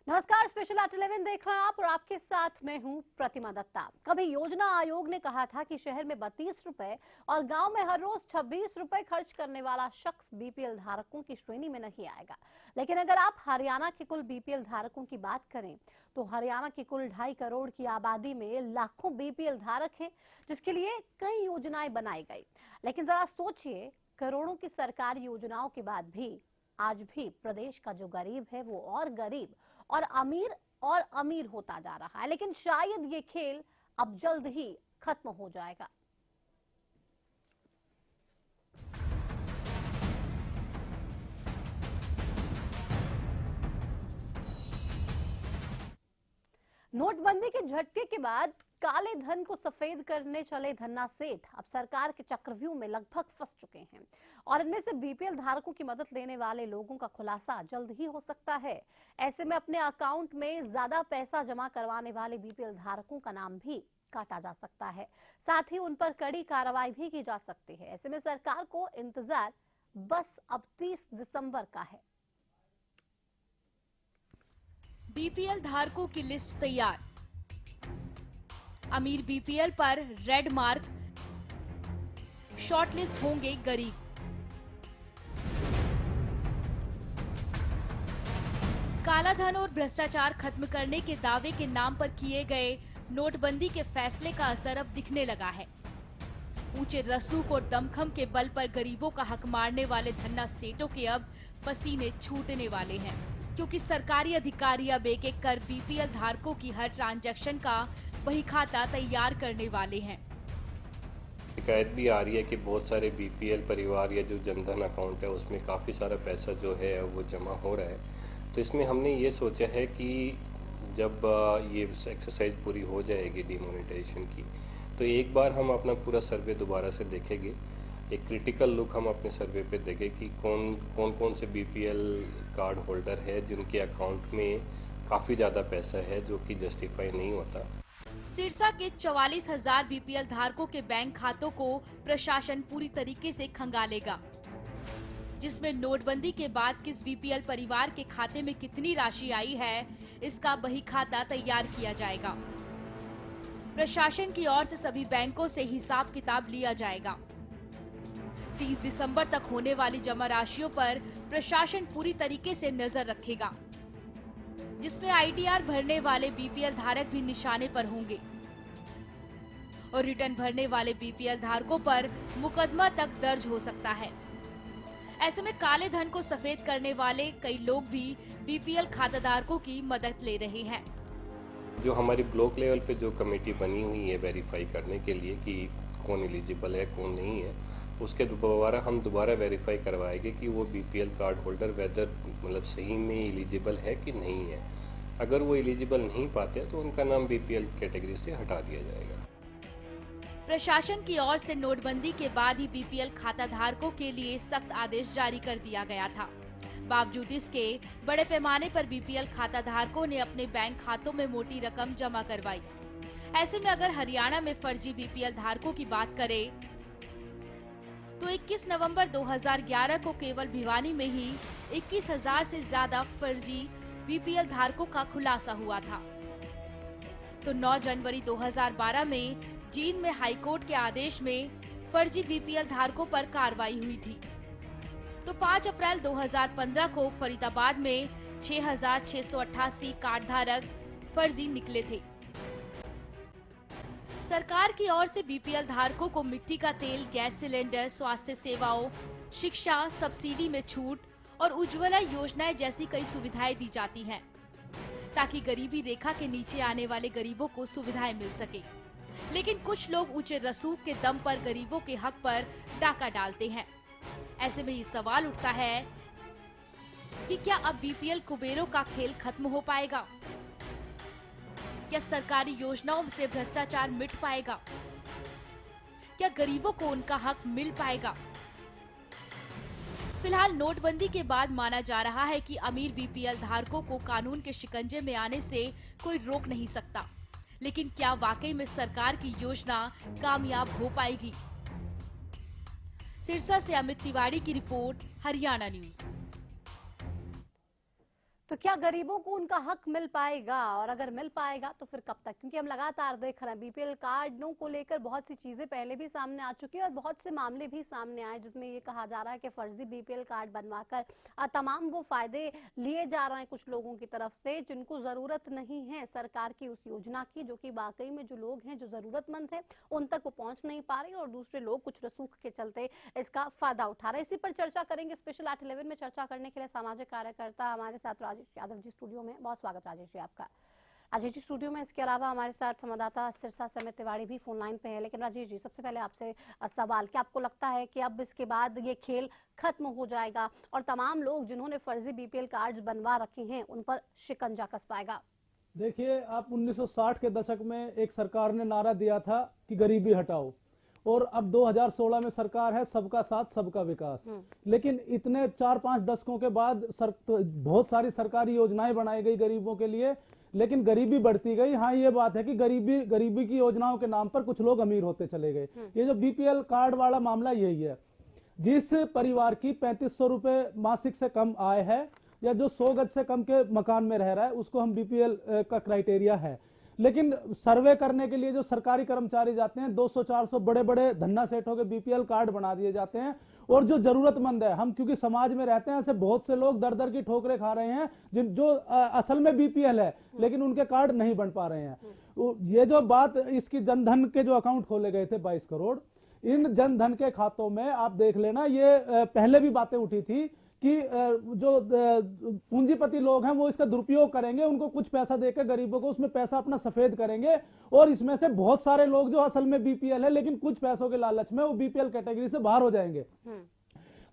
नमस्कार, special art 11 देख रहे हैं आप और आपके साथ मैं हूं प्रतिमा दत्ता। कभी योजना आयोग ने कहा था कि शहर में 32 रुपए और गांव में हर रोज 26 रुपए खर्च करने वाला शख्स बीपीएल धारकों की श्रेणी में नहीं आएगा। लेकिन अगर आप हरियाणा के कुल बीपीएल धारकों की बात करें तो हरियाणा की कुल 2.5 करोड़ की आबादी में लाखों बीपीएल धारक हैं, जिसके लिए कई योजनाएं बनाई गई। लेकिन जरा सोचिए, करोड़ों की सरकारी योजनाओं के बाद भी आज भी प्रदेश का जो गरीब है वो और गरीब और अमीर होता जा रहा है। लेकिन शायद ये खेल अब जल्द ही खत्म हो जाएगा। नोटबंदी के झटके के बाद काले धन को सफेद करने चले धन्ना सेठ अब सरकार के चक्रव्यूह में लगभग फंस चुके हैं और इनमें से बीपीएल धारकों की मदद लेने वाले लोगों का खुलासा जल्द ही हो सकता है। ऐसे में अपने अकाउंट में ज्यादा पैसा जमा करवाने वाले बीपीएल धारकों का नाम भी काटा जा सकता है, साथ ही उन पर कड़ी कार्रवाई भी की जा सकती है। ऐसे में सरकार को इंतजार बस अब 30 दिसंबर का है। बीपीएल धारकों की लिस्ट तैयार। अमीर बीपीएल पर रेड मार्क, शॉर्टलिस्ट होंगे गरीब। काला धन और भ्रष्टाचार खत्म करने के दावे के नाम पर किए गए नोटबंदी के फैसले का असर अब दिखने लगा है। ऊंचे रसूख और दमखम के बल पर गरीबों का हक मारने वाले धन्ना सेठों के अब पसीने छूटने वाले हैं, क्योंकि सरकारी अधिकारी अब एक एक कर बीपीएल धारकों की हर ट्रांजैक्शन का वही खाता तैयार करने वाले हैं। शिकायत भी आ रही है कि बहुत सारे बीपीएल परिवार या जो जनधन अकाउंट है उसमें काफ़ी सारा पैसा जो है वो जमा हो रहा है। तो इसमें हमने ये सोचा है कि जब ये एक्सरसाइज पूरी हो जाएगी डिमोनेटाइजेशन की, तो एक बार हम अपना पूरा सर्वे दोबारा से देखेंगे। एक क्रिटिकल लुक हम अपने सर्वे पे देंगे कि कौन से बीपीएल कार्ड होल्डर है जिनके अकाउंट में काफ़ी ज़्यादा पैसा है जो कि जस्टिफाई नहीं होता। सिरसा के 44,000 बीपीएल धारकों के बैंक खातों को प्रशासन पूरी तरीके से खंगालेगा, जिसमें नोटबंदी के बाद किस बीपीएल परिवार के खाते में कितनी राशि आई है, इसका बही खाता तैयार किया जाएगा। प्रशासन की ओर से सभी बैंकों से हिसाब किताब लिया जाएगा। 30 दिसंबर तक होने वाली जमा राशियों पर प्रशासन पूरी तरीके से नजर रखेगा, जिसमें आईटीआर भरने वाले बीपीएल धारक भी निशाने पर होंगे और रिटर्न भरने वाले बीपीएल धारकों पर मुकदमा तक दर्ज हो सकता है। ऐसे में काले धन को सफेद करने वाले कई लोग भी बीपीएल खाताधारकों की मदद ले रहे हैं। जो हमारी ब्लॉक लेवल पे जो कमेटी बनी हुई है वेरीफाई करने के लिए कि कौन एलिजिबल है कौन नहीं है, उसके हम दोबारा वेरीफाई करवाएंगे कि वो बीपीएल कार्ड होल्डर वेदर मतलब सही में एलिजिबल है कि नहीं है। अगर वो एलिजिबल नहीं पाते तो उनका नाम बीपीएल कैटेगरी से हटा दिया जाएगा। प्रशासन की ओर से नोटबंदी के बाद ही बीपीएल खाता धारकों के लिए सख्त आदेश जारी कर दिया गया था। बावजूद इसके बड़े पैमाने पर बीपीएल खाता धारकों ने अपने बैंक खातों में मोटी रकम जमा करवाई। ऐसे में अगर हरियाणा में फर्जी बीपीएल धारकों की बात करें तो 21 नवंबर 2011 को केवल भिवानी में ही 21,000 से ज्यादा फर्जी बीपीएल धारकों का खुलासा हुआ था। तो 9 जनवरी 2012 में जींद में हाईकोर्ट के आदेश में फर्जी बीपीएल धारकों पर कार्रवाई हुई थी। तो 5 अप्रैल 2015 को फरीदाबाद में 6,688 कार्ड धारक फर्जी निकले थे। सरकार की ओर से बीपीएल धारकों को मिट्टी का तेल, गैस सिलेंडर, स्वास्थ्य सेवाओं, शिक्षा, सब्सिडी में छूट और उज्ज्वला योजनाएं जैसी कई सुविधाएं दी जाती हैं, ताकि गरीबी रेखा के नीचे आने वाले गरीबों को सुविधाएं मिल सके। लेकिन कुछ लोग ऊंचे रसूख के दम पर गरीबों के हक पर डाका डालते हैं। ऐसे में ये सवाल उठता है कि क्या अब बीपीएल कुबेरों का खेल खत्म हो पाएगा? क्या सरकारी योजनाओं से भ्रष्टाचार मिट पाएगा? क्या गरीबों को उनका हक मिल पाएगा? फिलहाल नोटबंदी के बाद माना जा रहा है कि अमीर बीपीएल धारकों को कानून के शिकंजे में आने से कोई रोक नहीं सकता। लेकिन क्या वाकई में सरकार की योजना कामयाब हो पाएगी? सिरसा से अमित तिवारी की रिपोर्ट, हरियाणा न्यूज। तो क्या गरीबों को उनका हक मिल पाएगा, और अगर मिल पाएगा तो फिर कब तक? क्योंकि हम लगातार देख रहे हैं बीपीएल कार्डों को लेकर बहुत सी चीजें पहले भी सामने आ चुकी है और बहुत से मामले भी सामने आए जिसमें ये कहा जा रहा है कि फर्जी बीपीएल कार्ड बनवाकर तमाम वो फायदे लिए जा रहे हैं कुछ लोगों की तरफ से जिनको जरूरत नहीं है सरकार की उस योजना की, जो कि वाकई में जो लोग हैं जो जरूरतमंद है उन तक वो पहुंच नहीं पा रही और दूसरे लोग कुछ रसूख के चलते इसका फायदा उठा रहे हैं। इसी पर चर्चा करेंगे। स्पेशल 811 में चर्चा करने के लिए सामाजिक कार्यकर्ता हमारे साथ राजेश यादव जी स्टूडियो में। बहुत स्वागत राजेश जी आपका। राजेश जी स्टूडियो में, इसके अलावा हमारे साथ संवाददाता सिरसा से अमित तिवारी भी फोन लाइन पे है। लेकिन राजेश जी, सबसे पहले आपसे सवाल, क्या आपको लगता है कि अब इसके बाद ये खेल खत्म हो जाएगा और तमाम लोग जिन्होंने फर्जी बीपीएल कार्ड्स बनवा रखे हैं उन पर शिकंजा कस पाएगा? देखिए, आप 1960 के दशक में एक सरकार ने नारा दिया था कि गरीबी हटाओ, और अब 2016 में सरकार है सबका साथ सबका विकास। लेकिन इतने 4-5 दशकों के बाद बहुत सारी सरकारी योजनाएं बनाई गई गरीबों के लिए, लेकिन गरीबी बढ़ती गई। हाँ, ये बात है कि गरीबी की योजनाओं के नाम पर कुछ लोग अमीर होते चले गए। ये जो बीपीएल कार्ड वाला मामला यही है। जिस परिवार की 3500 रुपए मासिक से कम आय है या जो 100 गज से कम के मकान में रह रहा है, उसको हम बीपीएल का क्राइटेरिया है। लेकिन सर्वे करने के लिए जो सरकारी कर्मचारी जाते हैं, 200-400 बड़े बड़े धन्ना सेठों के बीपीएल कार्ड बना दिए जाते हैं। और जो जरूरतमंद है, हम क्योंकि समाज में रहते हैं, ऐसे बहुत से लोग दर दर की ठोकरें खा रहे हैं जो असल में बीपीएल है लेकिन उनके कार्ड नहीं बन पा रहे हैं। ये जो बात, इसकी जनधन के जो अकाउंट खोले गए थे 22 करोड़, इन जनधन के खातों में आप देख लेना, ये पहले भी बातें उठी थी कि जो पूंजीपति लोग हैं वो इसका दुरुपयोग करेंगे, उनको कुछ पैसा देकर गरीबों को उसमें पैसा अपना सफेद करेंगे, और इसमें से बहुत सारे लोग जो असल में बीपीएल है लेकिन कुछ पैसों के लालच में वो बीपीएल कैटेगरी से बाहर हो जाएंगे।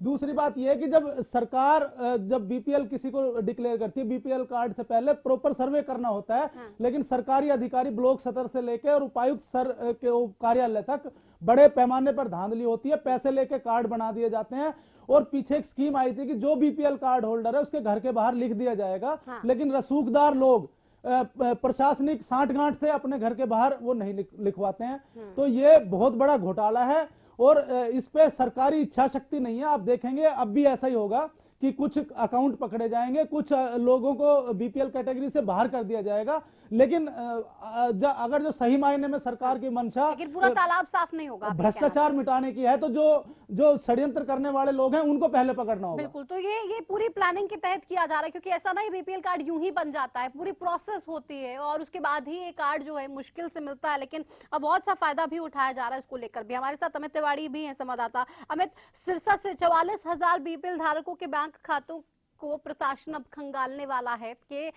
दूसरी बात यह है कि जब सरकार जब बीपीएल किसी को डिक्लेयर करती है, बीपीएल कार्ड से पहले प्रॉपर सर्वे करना होता है। लेकिन सरकारी अधिकारी ब्लॉक स्तर से लेकर और उपायुक्त स्तर के कार्यालय तक बड़े पैमाने पर धांधली होती है, पैसे लेके कार्ड बना दिए जाते हैं। और पीछे एक स्कीम आई थी कि जो बीपीएल कार्ड होल्डर है उसके घर के बाहर लिख दिया जाएगा। लेकिन रसूखदार लोग प्रशासनिक सांठगांठ से अपने घर के बाहर वो नहीं लिखवाते हैं। तो ये बहुत बड़ा घोटाला है और इस पे सरकारी इच्छा शक्ति नहीं है। आप देखेंगे अब भी ऐसा ही होगा कि कुछ अकाउंट पकड़े जाएंगे, कुछ लोगों को बीपीएल कैटेगरी से बाहर कर दिया जाएगा। लेकिन अगर जो सही मायने में सरकार की मंशा, लेकिन पूरा तालाब साफ नहीं होगा, भ्रष्टाचार मिटाने की है, तो जो षड्यंत्र करने वाले लोग हैं उनको पहले पकड़ना होगा। बिल्कुल। तो ये पूरी प्लानिंग के तहत किया जा रहा है, क्योंकि ऐसा नहीं बीपीएल कार्ड यूं ही बन जाता है, पूरी प्रोसेस होती है और उसके बाद ही ये कार्ड जो है मुश्किल से मिलता है। लेकिन अब बहुत सा फायदा भी उठाया जा रहा है इसको लेकर भी। हमारे साथ अमित तिवारी भी है संवाददाता। अमित, सिरसा से 44,000 बीपीएल धारकों के बैंक खातों को प्रशासन अब खंगालने वाला है कि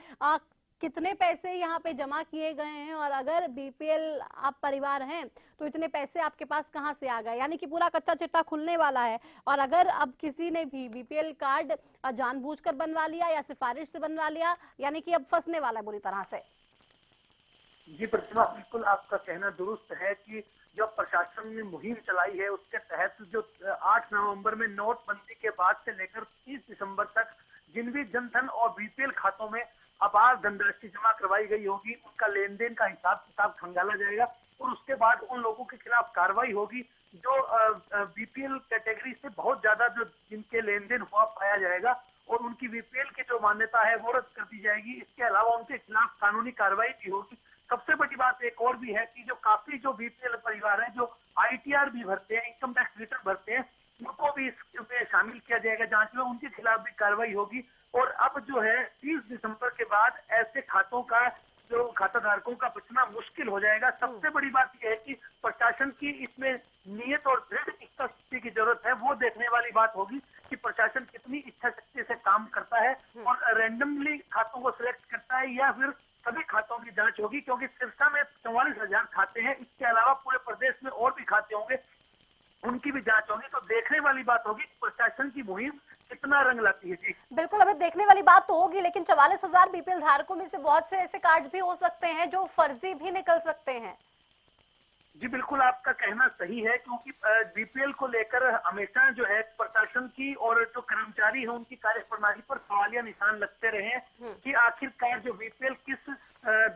कितने पैसे यहाँ पे जमा किए गए हैं, और अगर बीपीएल आप परिवार हैं तो इतने पैसे आपके पास कहाँ से आ गए, यानी कि पूरा कच्चा चिट्ठा खुलने वाला है। और अगर अब किसी ने भी बीपीएल कार्ड जानबूझकर बनवा लिया या सिफारिश से बनवा लिया, यानी कि अब फंसने वाला है बुरी तरह से। जी प्रतिमा, बिल्कुल आपका कहना दुरुस्त है कि जो प्रशासन ने मुहिम चलाई है उसके तहत जो 8 नवंबर में नोटबंदी के बाद से लेकर 30 दिसंबर तक जिन भी जनधन और बीपीएल खातों में अपार धनराशि जमा करवाई गई होगी, उनका लेन देन का हिसाब किताब खंगाला जाएगा और उसके बाद उन लोगों के खिलाफ कार्रवाई होगी जो बीपीएल कैटेगरी से बहुत ज्यादा जो जिनके लेन देन हुआ पाया जाएगा और उनकी बीपीएल की जो मान्यता है वो रद्द कर दी जाएगी। इसके अलावा उनके खिलाफ कानूनी कार्रवाई भी होगी। सबसे बड़ी बात एक और भी है कि जो काफी जो बीपीएल परिवार है जो आईटीआर भी भरते हैं, इनकम टैक्स रिटर्न भरते हैं, उनको भी इसमें शामिल किया जाएगा जांच में, उनके खिलाफ भी कार्रवाई होगी। और अब जो है 30 दिसंबर के बाद ऐसे खातों का जो खाता धारकों का बचना मुश्किल हो जाएगा। सबसे बड़ी बात यह है कि प्रशासन की इसमें नियत और दृढ़ इच्छा शक्ति की जरूरत है। वो देखने वाली बात होगी कि प्रशासन कितनी इच्छा शक्ति से काम करता है और रैंडमली खातों को सिलेक्ट करता है या फिर सभी खातों की जांच होगी, क्योंकि सिरसा में 44,000 खाते हैं। इसके अलावा पूरे प्रदेश में और भी खाते होंगे, उनकी भी जांच होगी। तो देखने वाली बात होगी प्रशासन की मुहिम कितना रंग लाती है। जी बिल्कुल, अभी देखने वाली बात तो होगी। लेकिन 44,000 बीपीएल धारकों में से बहुत से ऐसे कार्ड भी हो सकते हैं जो फर्जी भी निकल सकते हैं। जी बिल्कुल, आपका कहना सही है, क्योंकि बीपीएल को लेकर हमेशा जो है प्रशासन की और जो कर्मचारी है उनकी कार्यप्रणाली पर सवालिया निशान लगते रहे हैं कि आखिरकार जो बीपीएल किस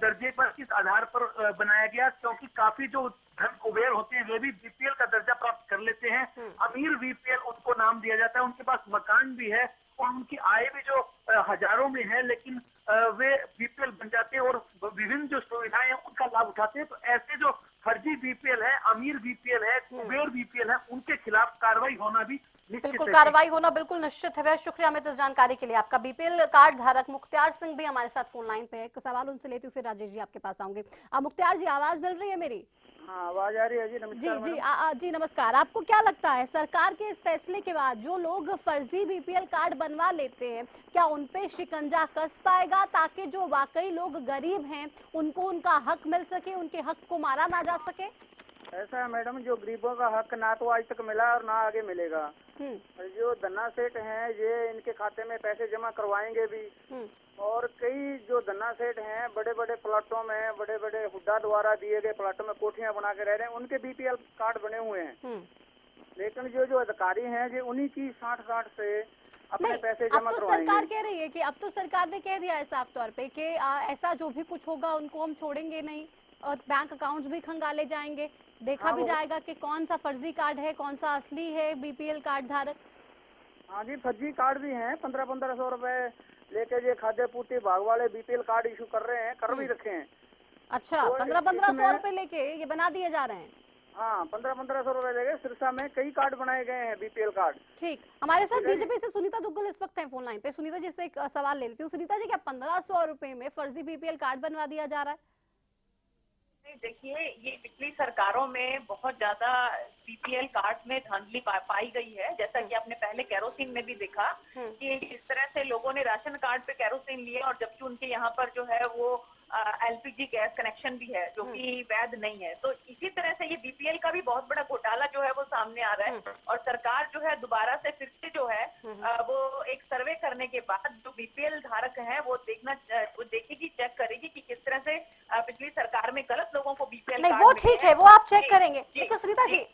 दर्जे पर, किस आधार पर बनाया गया, क्योंकि काफी जो धन कुबेर होते हैं वे भी बीपीएल का दर्जा प्राप्त कर लेते हैं। अमीर बीपीएल उनको नाम दिया जाता है, उनके पास मकान भी है और उनकी आय भी जो हजारों में है, लेकिन वे बीपीएल बन जाते हैं और विभिन्न जो सुविधाएं हैं उनका लाभ उठाते हैं। तो ऐसे जो फर्जी बीपीएल है, अमीर बीपीएल है, कुबेर बीपीएल है, उनके खिलाफ कार्रवाई होना भी निश्चित बिल्कुल है। कार्रवाई होना बिल्कुल निश्चित है। बहुत शुक्रिया हमें इस जानकारी के लिए। आपका बीपीएल कार्ड धारक मुख्तार सिंह भी हमारे साथ फोन लाइन पे है। एक सवाल उनसे लेती हूँ, फिर राजेश जी आपके पास आऊंगे। मुख्तार जी, आवाज मिल रही है मेरी? हाँ, आवाज आ रही है जी। नमस्कार जी जी नमस्कार। आपको क्या लगता है सरकार के इस फैसले के बाद जो लोग फर्जी बीपीएल कार्ड बनवा लेते हैं, क्या उन पे शिकंजा कस पाएगा ताकि जो वाकई लोग गरीब हैं उनको उनका हक मिल सके, उनके हक को मारा ना जा सके? ऐसा है मैडम, जो गरीबों का हक ना तो आज तक मिला और ना आगे मिलेगा। जो धन्ना सेठ हैं ये इनके खाते में पैसे जमा करवाएंगे भी, और कई जो धन्ना सेठ हैं बड़े बड़े प्लाटों में, बड़े बड़े हुड्डा द्वारा दिए गए प्लाटों में कोठियां बना के रह रहे हैं, उनके बीपीएल कार्ड बने हुए हैं। लेकिन जो अधिकारी हैं ये उन्हीं की साठ से अपने पैसे जमा अब तो करवाएंगे। सरकार कह रही है कि अब तो सरकार ने कह दिया है साफ तौर पे कि ऐसा जो भी कुछ होगा उनको हम छोड़ेंगे नहीं और बैंक अकाउंट्स भी खंगाले जाएंगे, देखा भी जाएगा कि कौन सा फर्जी कार्ड है, कौन सा असली है बीपीएल कार्ड धारक। हाँ जी, फर्जी कार्ड भी हैं। 1500 रुपए लेके ये खाद्य पूर्ति विभाग वाले बीपीएल कार्ड इशू कर रहे हैं, कर भी रखे हैं। अच्छा, 1500 रुपए लेके ये बना दिए जा रहे हैं? हाँ, 1500 रुपए लेके सिरसा में कई कार्ड बनाए गए हैं बीपीएल कार्ड। ठीक, हमारे साथ बीजेपी से सुनीता दुग्गल इस वक्त है फोन लाइन पे। सुनीता जी से एक सवाल ले लेती हूँ। सुनीता जी, क्या 1500 रुपए में फर्जी बीपीएल कार्ड बनवा दिया जा रहा है? देखिए, ये पिछली सरकारों में बहुत ज्यादा बीपीएल कार्ड में धांधली पाई गई है। जैसा कि आपने पहले केरोसिन में भी देखा कि इस तरह से लोगों ने राशन कार्ड पे केरोसिन लिए और जबकि उनके यहाँ पर जो है वो एलपीजी गैस कनेक्शन भी है जो कि वैध नहीं है। तो इसी तरह से ये बीपीएल का भी बहुत बड़ा घोटाला जो है वो सामने आ रहा है और सरकार जो है दोबारा से फिर से जो है वो एक सर्वे करने के बाद जो बीपीएल धारक हैं वो देखेगी, चेक करेगी कि किस तरह से पिछली सरकार में गलत लोगों को बीपीएल नहीं, वो ठीक है, वो आप चेक करेंगे। देखो सुनीता जी,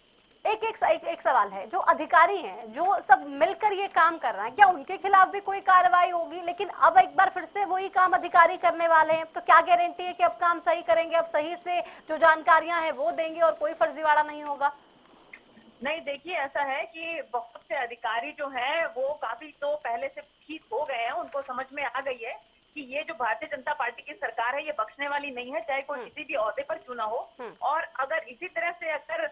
एक सवाल है, जो अधिकारी हैं जो सब मिलकर ये काम कर रहे हैं, क्या उनके खिलाफ भी कोई कार्रवाई होगी? लेकिन अब एक बार फिर से वही काम अधिकारी करने वाले हैं, तो क्या गारंटी है कि अब काम सही करेंगे, अब सही से जो जानकारियां हैं वो देंगे और कोई फर्जीवाड़ा नहीं होगा? नहीं, देखिए ऐसा है कि बहुत से अधिकारी जो हैं वो काफी तो पहले से ठीक हो गए हैं, उनको समझ में आ गई है कि ये जो भारतीय जनता पार्टी की सरकार है ये बख्शने वाली नहीं है, चाहे कोई किसी भी ओहदे पर क्यों ना हो। और अगर इसी तरह से अगर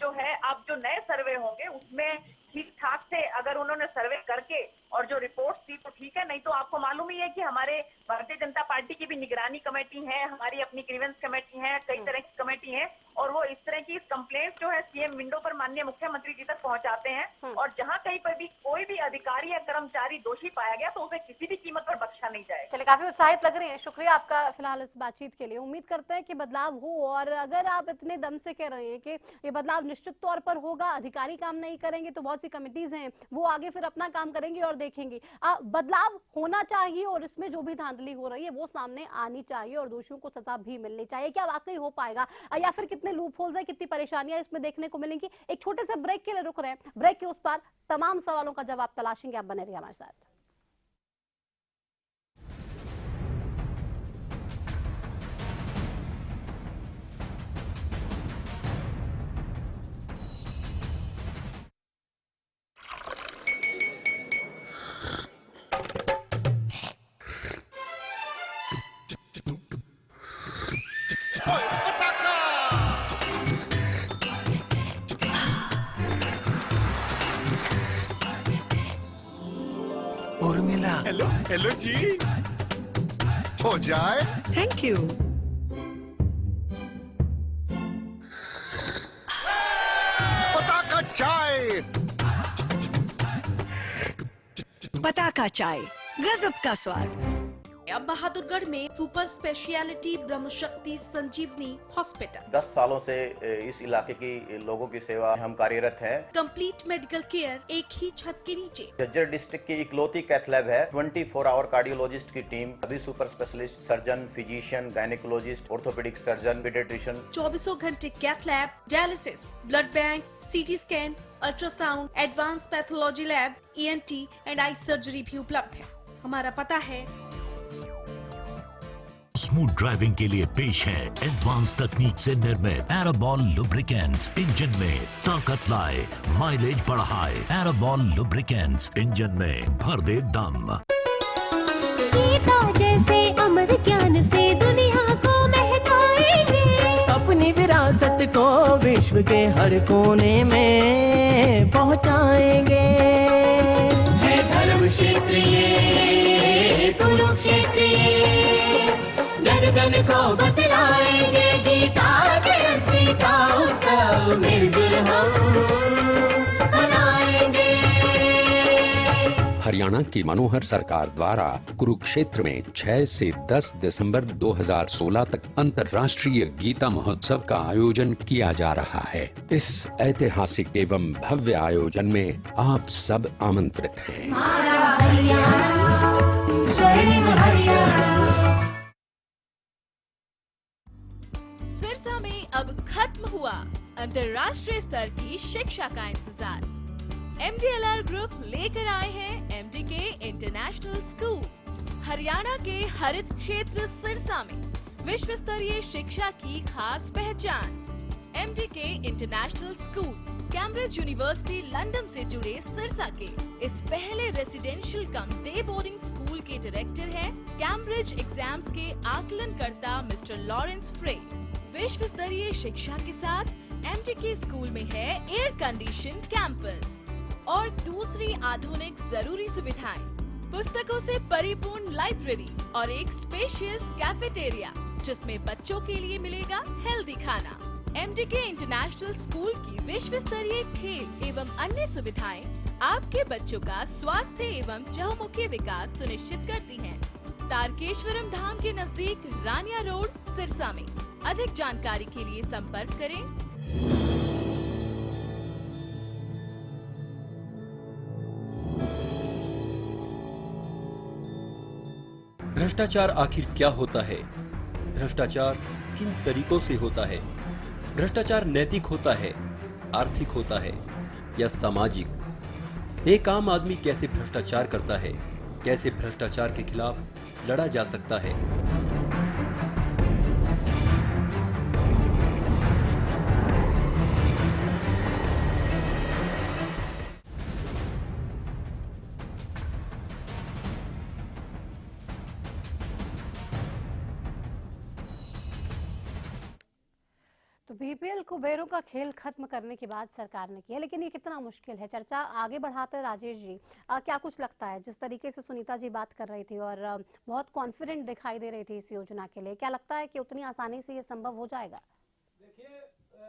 जो है अब जो नए सर्वे होंगे उसमें ठीक ठाक से अगर उन्होंने सर्वे करके और जो रिपोर्ट थी तो ठीक है, नहीं तो आपको मालूम ही है कि हमारे भारतीय जनता पार्टी की भी निगरानी कमेटी है, हमारी अपनी ग्रीवेंस कमेटी है, कई तरह की कमेटी है और वो इस तरह की कंप्लेंट जो है सीएम विंडो पर माननीय मुख्यमंत्री जी तक पहुंचाते हैं और जहां कहीं पर भी कोई भी अधिकारी या कर्मचारी दोषी पाया गया तो उसे किसी भी कीमत पर बख्शा नहीं जाएगा। चलिए, काफी उत्साहित लग रही है, शुक्रिया आपका फिलहाल इस बातचीत के लिए। उम्मीद करते हैं कि बदलाव हो और अगर आप इतने दम से कह रहे हैं कि ये बदलाव निश्चित तौर पर होगा, अधिकारी काम नहीं करेंगे तो बहुत सी कमिटीज हैं वो आगे फिर अपना काम करेंगी और देखेंगी। बदलाव होना चाहिए और इसमें जो भी धांधली हो रही है वो सामने आनी चाहिए और दोषियों को सजा भी मिलनी चाहिए। क्या वाकई हो पाएगा या फिर कितने लूप होल्स है, कितनी परेशानियां इसमें देखने को मिलेंगी? एक छोटे से ब्रेक के लिए रुक रहे हैं, ब्रेक के उस पार तमाम सवालों का जवाब तलाशेंगे। आप बने रहिए हमारे साथ। उर्मिला, हेलो हेलो जी। हो जाए। Thank you. पताका चाय। पताका चाय, गजब का स्वाद। अब बहादुरगढ़ में सुपर स्पेशलिटी ब्रह्मशक्ति संजीवनी हॉस्पिटल। 10 सालों से इस इलाके की लोगों की सेवा हम कार्यरत हैं। कंप्लीट मेडिकल केयर एक ही छत के नीचे। झज्जर डिस्ट्रिक्ट की इकलौती कैथ लैब है। 24 आवर कार्डियोलॉजिस्ट की टीम, अभी super specialist, surgeon, physician, gynaecologist, orthopaedic surgeon, paediatrician. 24 घंटे cath lab, dialysis, blood bank, CT scan, ultrasound, advance pathology lab, ENT and eye surgery भी उपलब्ध है। हमारा पता है। स्मूथ ड्राइविंग के लिए पेश है एडवांस तकनीक से निर्मित एरोबॉल लुब्रिकेंट्स। इंजन में ताकत लाए, माइलेज बढ़ाए। एरोबॉल लुब्रिकेंट्स, इंजन में भर दे दम। गीता जैसे अमर ज्ञान से दुनिया को महकाएंगे, अपनी विरासत को विश्व के हर कोने में पहुंचाएंगे। है धर्म क्षेत्र ये, कुरुक्षेत्र ये, जन जन को बतलाएंगे। गीता जयंती का उत्सव मिलजुल हम मनाएंगे। हरियाणा की मनोहर सरकार द्वारा कुरुक्षेत्र में 6 से 10 दिसंबर 2016 तक अंतर्राष्ट्रीय गीता महोत्सव का आयोजन किया जा रहा है। इस ऐतिहासिक एवं भव्य आयोजन में आप सब आमंत्रित हैं। हरियाणा, स्वर्णिम हरियाणा। सिरसा में अब खत्म हुआ अंतर्राष्ट्रीय स्तर की शिक्षा का इंतजार। MDLR ग्रुप लेकर आए हैं MDK इंटरनेशनल स्कूल। हरियाणा के हरित क्षेत्र सिरसा में विश्व स्तरीय शिक्षा की खास पहचान। MDK international school Cambridge university London से जुड़े सिरसा के इस पहले रेसिडेंशियल कम डे बोर्डिंग स्कूल के डायरेक्टर हैं कैम्ब्रिज एग्जाम्स के आकलनकर्ता मिस्टर लॉरेंस फ्रे। विश्व स्तरीय शिक्षा के साथ MDK स्कूल में है एयर कंडीशन कैंपस और दूसरी आधुनिक जरूरी सुविधाएं, पुस्तकों से परिपूर्ण लाइब्रेरी और एक स्पेशियस कैफेटेरिया जिसमें बच्चों के लिए मिलेगा हेल्दी खाना। MDK इंटरनेशनल स्कूल की विश्व स्तरीय खेल एवं अन्य सुविधाएं आपके बच्चों का स्वास्थ्य एवं चहुमुखी विकास सुनिश्चित करती हैं। तारकेश्वरम धाम के नजदीक रानिया रोड सिरसा में। अधिक जानकारी के लिए संपर्क करें। भ्रष्टाचार आखिर क्या होता है? भ्रष्टाचार किन तरीकों से होता है? भ्रष्टाचार नैतिक होता है, आर्थिक होता है या सामाजिक? एक आम आदमी कैसे भ्रष्टाचार करता है? कैसे भ्रष्टाचार के खिलाफ लड़ा जा सकता है? तो बीपीएल कुबेरों का खेल खत्म करने की बात सरकार ने किया, लेकिन ये कितना मुश्किल है? चर्चा आगे बढ़ाते राजेश जी, क्या कुछ लगता है जिस तरीके से सुनीता जी बात कर रही थी और बहुत कॉन्फिडेंट दिखाई दे रही थी इस योजना के लिए, क्या लगता है कि उतनी आसानी से ये संभव हो जाएगा? देखिए,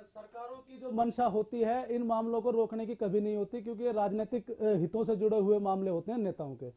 सरकारों की जो मंशा होती है इन मामलों को रोकने की कभी नहीं होती, क्योंकि ये राजनीतिक हितों से जुड़े हुए मामले होते हैं नेताओं के।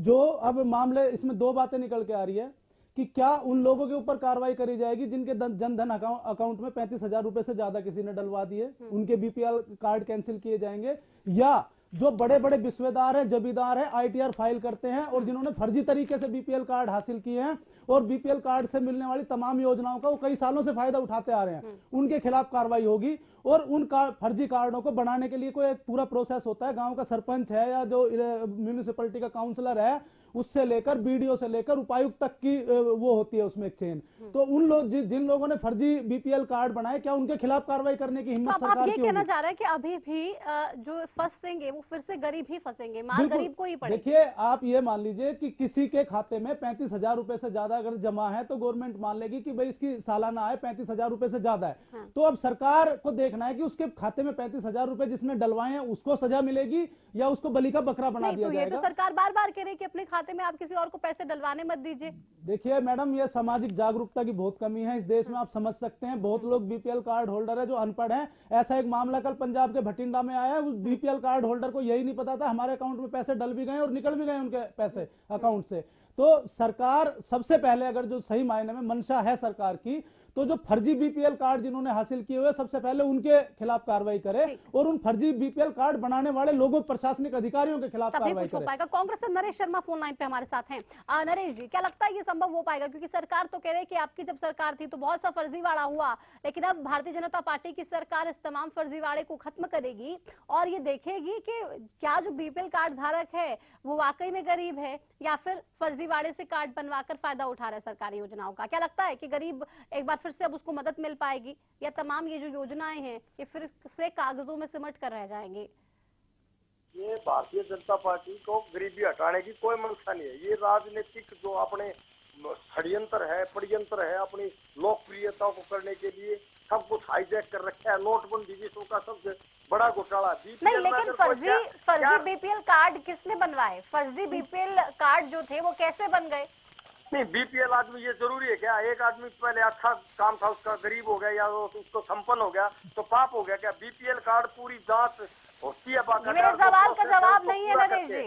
जो अब मामले, इसमें दो बातें निकल के आ रही है कि क्या उन लोगों के ऊपर कार्रवाई करी जाएगी जिनके जनधन अकाउंट में 35,000 रुपए से ज्यादा किसी ने डलवा दिए, उनके बीपीएल कार्ड कैंसिल किए जाएंगे, या जो बड़े बड़े विश्वेदार हैं, जमींदार हैं, ITR फाइल करते हैं और जिन्होंने फर्जी तरीके से बीपीएल कार्ड हासिल किए हैं और बीपीएल कार्ड से मिलने वाली तमाम योजनाओं का वो कई सालों से फायदा उठाते आ रहे हैं, उनके खिलाफ कार्रवाई होगी। और उन फर्जी कार्डों को बनाने के लिए कोई एक पूरा प्रोसेस होता है। गांव का सरपंच है या जो म्यूनिसिपैलिटी का काउंसलर है, उससे लेकर BDO से लेकर उपायुक्त तक की वो होती है उसमें एक चेन। तो उन लोग जिन लोगों ने फर्जी बीपीएल कार्ड बनाए, क्या उनके खिलाफ कार्रवाई करने की हिम्मत सरकार की होगी? आप ये कहना चाह रहे हैं कि अभी भी जो फंसेंगे वो फिर से गरीब ही फंसेंगे, मार गरीब को ही पड़ेगी? देखिए, आप ये मान लीजिए कि किसी के खाते में 35,000 रुपए से ज्यादा अगर जमा है तो गवर्नमेंट मान लेगी कि भाई इसकी सालाना आय 35,000 रुपए से ज्यादा है। हाँ। तो अब सरकार को देखना है कि उसके खाते में 35,000 रुपए जिसने डलवाए हैं उसको सजा मिलेगी या उसको बलि का बकरा बना दिया जाएगा। ये तो सरकार बार बार कह रही है कि अपने खाते में आप किसी और को पैसे डलवाने मत दीजिए। देखिए मैडम, ये सामाजिक जागरूकता की बहुत कमी है इस देश में, आप समझ सकते हैं। बहुत लोग बीपीएल कार्ड होल्डर है जो अनपढ़ हैं। ऐसा एक मामला कल पंजाब के भटिंडा में आया है, उस बीपीएल कार्ड होल्डर को यही नहीं पता था हमारे अकाउंट में पैसे डल भी गए और निकल भी गए उनके पैसे अकाउंट से। तो सरकार सबसे पहले, अगर जो सही मायने में मंशा है सरकार की, तो जो फर्जी बीपीएल कार्ड जिन्होंने हासिल किए हुए, सबसे पहले उनके खिलाफ कार्रवाई करे और उन फर्जी बीपीएल कार्ड बनाने वाले लोगों, प्रशासनिक अधिकारियों के खिलाफ कार्रवाई करे। पाएगा। कांग्रेस से नरेश शर्मा फोन लाइन पे हमारे साथ हैं। नरेश जी, क्या लगता है ये संभव हो पाएगा? क्योंकि सरकार तो कह रही है कि आपकी जब सरकार थी तो बहुत सा फर्जीवाड़ा हुआ, लेकिन अब भारतीय जनता पार्टी की सरकार इस तमाम फर्जीवाड़े को खत्म करेगी और ये देखेगी कि क्या जो बीपीएल कार्ड धारक है वो वाकई में गरीब है या फिर फर्जीवाड़े से कार्ड बनवाकर फायदा उठा रहे सरकारी योजनाओं का। क्या लगता है कि गरीब एक बार फिर से अब उसको मदद मिल पाएगी या तमाम ये जो योजनाएं हैं ये फिर से कागजों में सिमट कर रह जाएंगी? ये भारतीय जनता पार्टी को गरीबी हटाने की कोई मंशा नहीं है। ये राजनीतिक जो अपने षड्यंत्र है, पड़यंत्र है, अपनी लोकप्रियता को करने के लिए सब कुछ हाईजैक कर रखा है। नोटबंदी विश्व का सबसे बड़ा घोटाला। नहीं, लेकिन फर्जी बीपीएल कार्ड किसने बनवाए? फर्जी बीपीएल कार्ड जो थे वो कैसे बन गए? नहीं, बीपीएल आदमी ये जरूरी है क्या? एक आदमी पहले अच्छा काम था उसका, गरीब हो गया या उसको संपन्न हो गया तो पाप हो गया क्या? बीपीएल कार्ड पूरी जांच होती है। मेरे सवाल का जवाब नहीं है नरेश जी,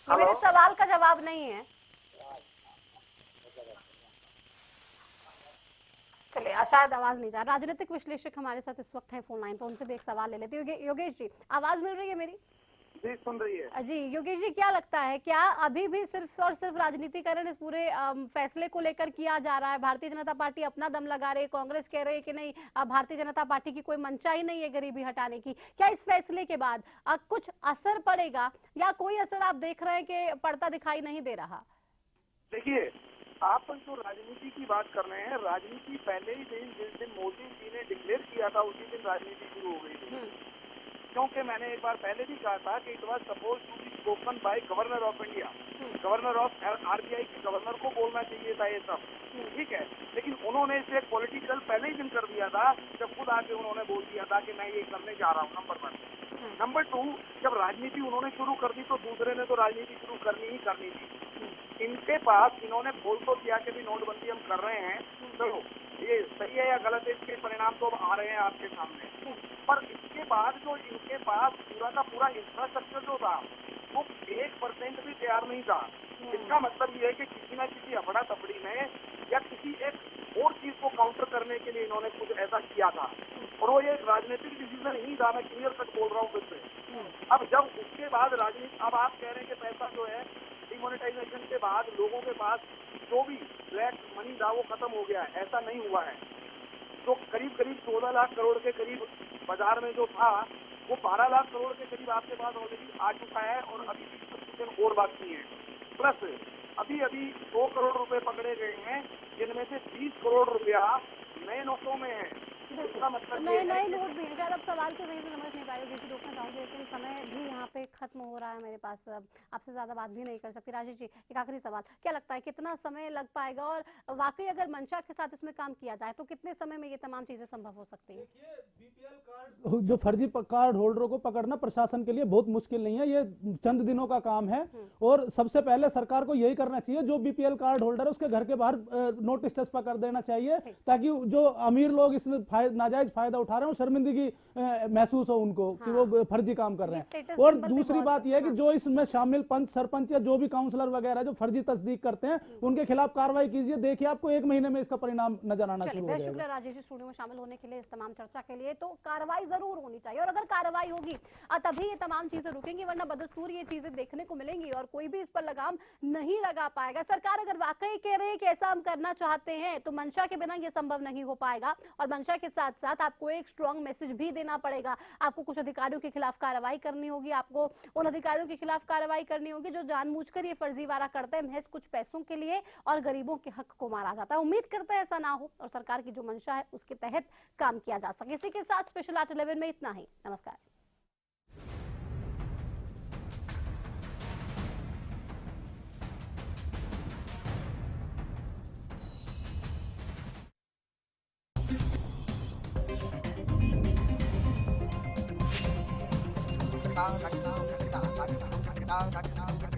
मेरे सवाल का जवाब नहीं है। चलिए, शायद आवाज नहीं जा। राजनीतिक विश्लेषक हमारे साथ इस वक्त है फोन लाइन पर, उनसे भी एक सवाल ले लेते हैं। योगेश जी, आवाज मिल रही है मेरी? जी, सुन रही है जी। योगेश जी, क्या लगता है, क्या अभी भी सिर्फ और सिर्फ राजनीतिकरण इस पूरे फैसले को लेकर किया जा रहा है? भारतीय जनता पार्टी अपना दम लगा रही है, कांग्रेस कह रही है कि नहीं, भारतीय जनता पार्टी की कोई मंशा ही नहीं है गरीबी हटाने की। क्या इस फैसले के बाद कुछ असर पड़ेगा या कोई असर आप देख रहे हैं कि पड़ता दिखाई नहीं दे रहा? देखिए, आप जो राजनीति की बात कर रहे हैं, राजनीति पहले ही दिन जिस दिन मोदी जी ने डिक्लेयर किया था उसी दिन राजनीति शुरू हो गई थी। क्योंकि मैंने एक बार पहले भी कहा था कि it was suppose to be spoken by governor of India, governor of RBI के गवर्नर को बोलना चाहिए था ये सब, ठीक है। लेकिन उन्होंने इसे पॉलिटिकल पहले ही दिन कर दिया था, जब खुद आके उन्होंने बोल दिया था कि मैं ये करने जा रहा हूँ। नंबर 1। नंबर 2, जब राजनीति उन्होंने शुरू कर दी तो दूसरे ने तो राजनीति शुरू करनी थी। इनके पास, इन्होंने बोल तो दिया कि भी नोटबंदी हम कर रहे हैं, चलो ये सही है या गलत है, इसके परिणाम तो अब आ रहे हैं आपके सामने। पर इसके बाद जो इनके पास पूरा का पूरा इंफ्रास्ट्रक्चर जो था वो 1% भी तैयार नहीं था। इसका मतलब ये है कि किसी न किसी अफड़ा तफड़ी में या किसी एक और चीज को काउंटर करने के लिए इन्होंने कुछ ऐसा किया था और वो ये राजनीतिक डिसीजन ही था। मैं क्लियर कट बोल रहा हूँ फिर से। अब जब उसके बाद राजनीति, अब आप कह रहे हैं कि पैसा जो है डिमोनेटाइजेशन के बाद लोगों के पास जो भी ब्लैक मनी था वो खत्म हो गया है, ऐसा नहीं हुआ है। तो करीब 14 लाख करोड़ के करीब बाजार में जो था वो 12 लाख करोड़ के करीब आपके पास ऑलरेडी आ चुका है और अभी 20% और बाकी है। प्लस अभी 100 करोड़ रुपए पकड़े गए हैं, जिनमें से 20 करोड़ रुपया नए नोटों में है। इसका मतलब नए नोट भी है। शायद आप सवाल को सही से समझ नहीं पाए, जैसे रोकना चाहूंगी, लेकिन समय भी यहाँ पे खत्म हो रहा है मेरे पास, आपसे ज्यादा बात भी नहीं कर सकती। राजेश जी, एक आखिरी सवाल, क्या लगता है कितना समय लग पाएगा और वाकई अगर मंशा के साथ इसमें काम किया जाए तो कितने समय में ये तमाम चीजें संभव हो सकती है? बीपीएल कार्ड, जो फर्जी कार्ड होल्डरों को पकड़ना प्रशासन के लिए बहुत मुश्किल नहीं है, ये चंद दिनों का काम है। और सबसे पहले सरकार को यही करना चाहिए, जो बीपीएल कार्ड होल्डर है उसके घर के बाहर नोटिस चस्पा कर देना चाहिए, ताकि जो अमीर लोग इसमें नाजायज फायदा उठा रहे हो, शर्मिंदगी महसूस हो उनको कि वो फर्जी काम कर रहे हैं। और दूसरी बात यह है कि जो इसमें शामिल पंच, सरपंच या जो भी काउंसलर वगैरह जो फर्जी तस्दीक करते हैं उनके खिलाफ कार्रवाई कीजिए। देखिए, आपको 1 महीने में इसका परिणाम नजर आना शुरू हो जाएगा। शुक्रिया राजेश जी, स्टूडियो में शामिल होने के लिए, इस तमाम चर्चा के लिए। तो कार्रवाई जरूर होनी चाहिए और अगर कार्रवाई होगी तभी ये तमाम चीजें रुकेंगी, वरना बदस्तूर ये चीजें देखने को मिलेंगी और कोई भी इस पर लगाम नहीं लगा पाएगा। सरकार अगर वाकई कह रही है कि ऐसा हम करना चाहते हैं तो मंशा के बिना ये संभव नहीं हो पाएगा। और मंशा के साथ साथ आपको एक स्ट्रॉन्ग मैसेज भी देना पड़ेगा। आपको कुछ अधिकारियों के खिलाफ कार्रवाई करनी होगी, आपको उन अधिकारियों के खिलाफ कार्रवाई करनी होगी जो जानबूझकर ये फर्जीवाड़ा करते हैं महज कुछ पैसों के लिए और गरीबों के हक को मारा जाता है। उम्मीद करते हैं ऐसा ना हो और सरकार की जो मंशा है उसके तहत काम किया जा सके। इसी के साथ स्पेशल आर्ट 11 में इतना ही। नमस्कार। Da da da da da da da da da da